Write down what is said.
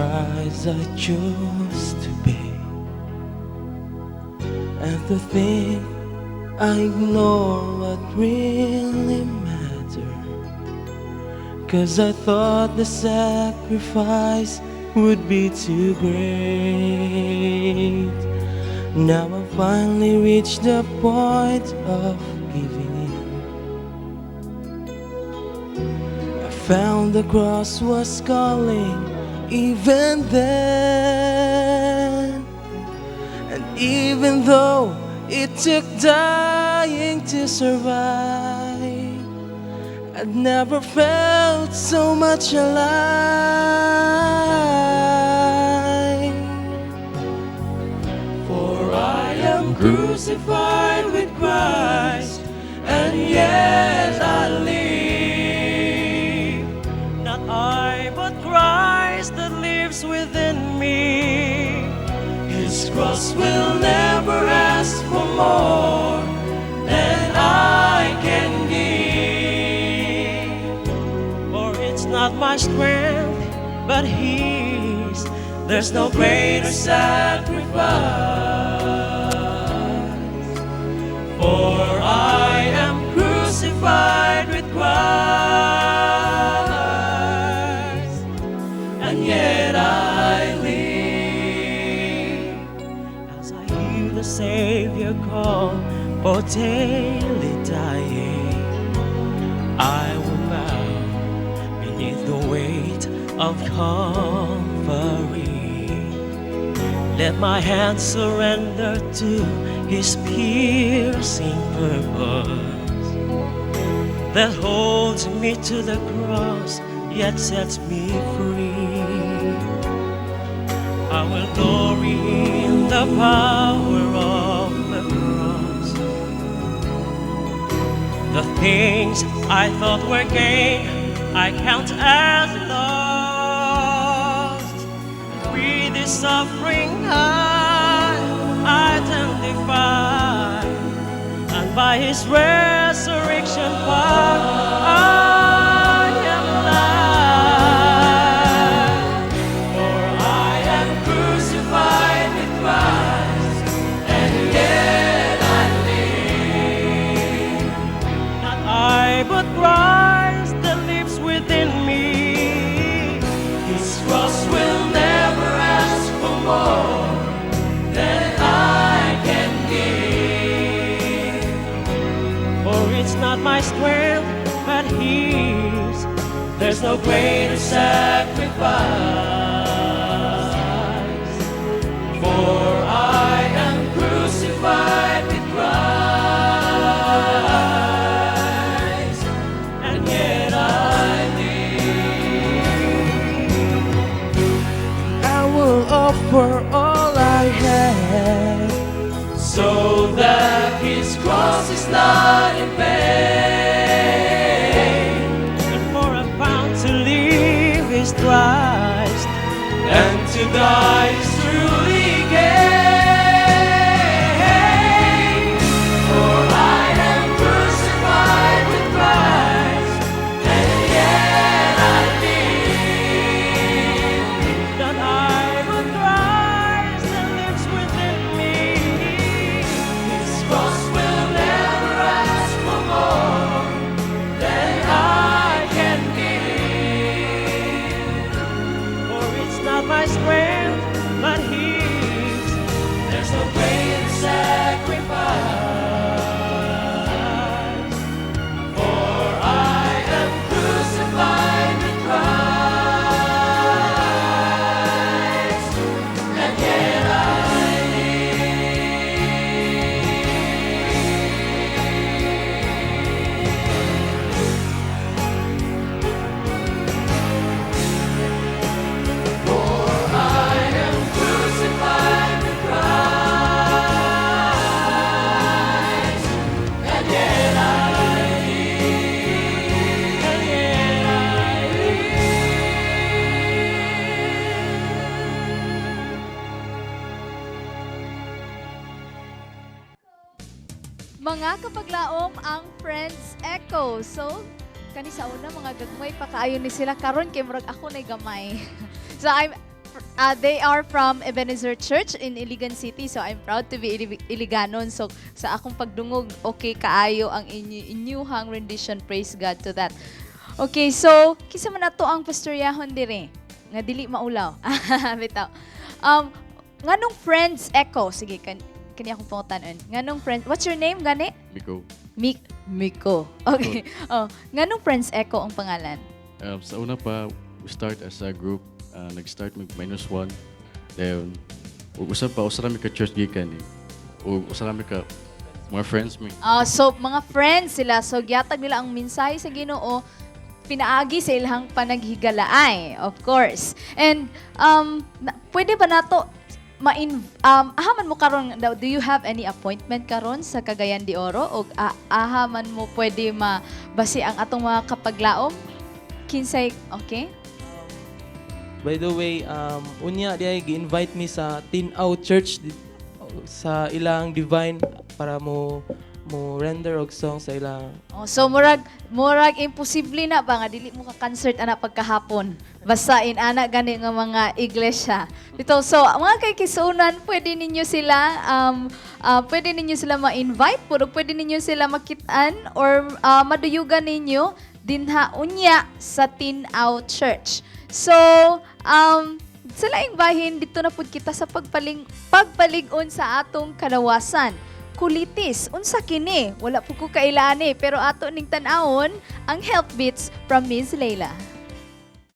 price I choose to pay. And to think I ignore what really mattered, 'cause I thought the sacrifice would be too great. Now I finally reached the point of giving in. I found the cross was calling even then. And even though it took dying to survive, I'd never felt so much alive. For I am crucified with Christ, and yet I live. Not I, but Christ that lives within me. His cross will never ask for more than I can give. For it's not my strength, but His. There's no greater sacrifice. For I am crucified with Christ, and yet I live. As I hear the Savior call for daily dying, I will bow beneath the weight of Calvary. Let my hands surrender to His piercing purpose, that holds me to the cross, yet sets me free. I will glory in the power of the cross. The things I thought were gain, I count as lost. With His suffering I identify, and by His resurrection power I am alive. For I am crucified with Christ, and yet I live. Not I, but Christ that lives within me. His cross will never ask for more than I can give. For it's not my strength, but His. There's no greater sacrifice. For I am crucified with Christ, and yet I live. I will offer all I have, so that His cross is not in vain. And for a pound to live is Christ, and to die is truly gain. For I am crucified with Christ, and yet I live. Not I, but Christ that lives within me. His cross will never ask for more than I can give. For it's not my strength, but His. There's no greater sacrifice. For I am crucified with Christ, and yet I live. For I am crucified with Christ, and yet I live, and yet I Mga kapaglaom ang Friends Echo. So, kani sa una mga gagmay pa kaayo ni sila karon kay murag ako nay gamay. So they are from Ebenezer Church in Iligan City. So I'm proud to be Iliganon. So sa akong pagdungog, okay kaayo ang inyuhang rendition. Praise God to that. Okay, so kisa man nato ang pastoryahon dire nga dili maulaw. Bitaw. Nganong friends echo? Sige, kani akong pangutanon. Nganong friends? What's your name gani? Miko. Miko. Okay. Oh, nganong friends echo ang pangalan? Sa una pa, we start as a group. Nag-start mag -1. Then, usap pa, usarami ka church gikan eh. Usarami ka mga friends mo. So, mga friends sila. So, gyatag nila ang mensahe sa Ginoo, pinaagi sa ilang panaghigalaay, of course. And, pwede ba nato ahaman mo karon, do you have any appointment karon sa Cagayan de Oro? O ahaman mo pwede mabasi ang atong mga kapaglaom? Kinsay, okay? By the way, unya di ay gi-invite me sa Tinaw Church sa ilang divine para mo render og song sa ilang. So murag imposible na ba nga dili mo ka concert ana pagkahapon. Basta ana gani nga mga iglesia. Dito so mga kay kisunan pwede ninyo sila ma-invite pwede ninyo sila makitaan or maduyugan ninyo dinha unya sa Tinaw Church. So, sa laing bahin, dito na po kita sa pagpalig-on sa atong kalawasan. Kulitis, unsa kini? Wala po ko kailani, pero ato ning tan-awon ang health bits from Miss Leila.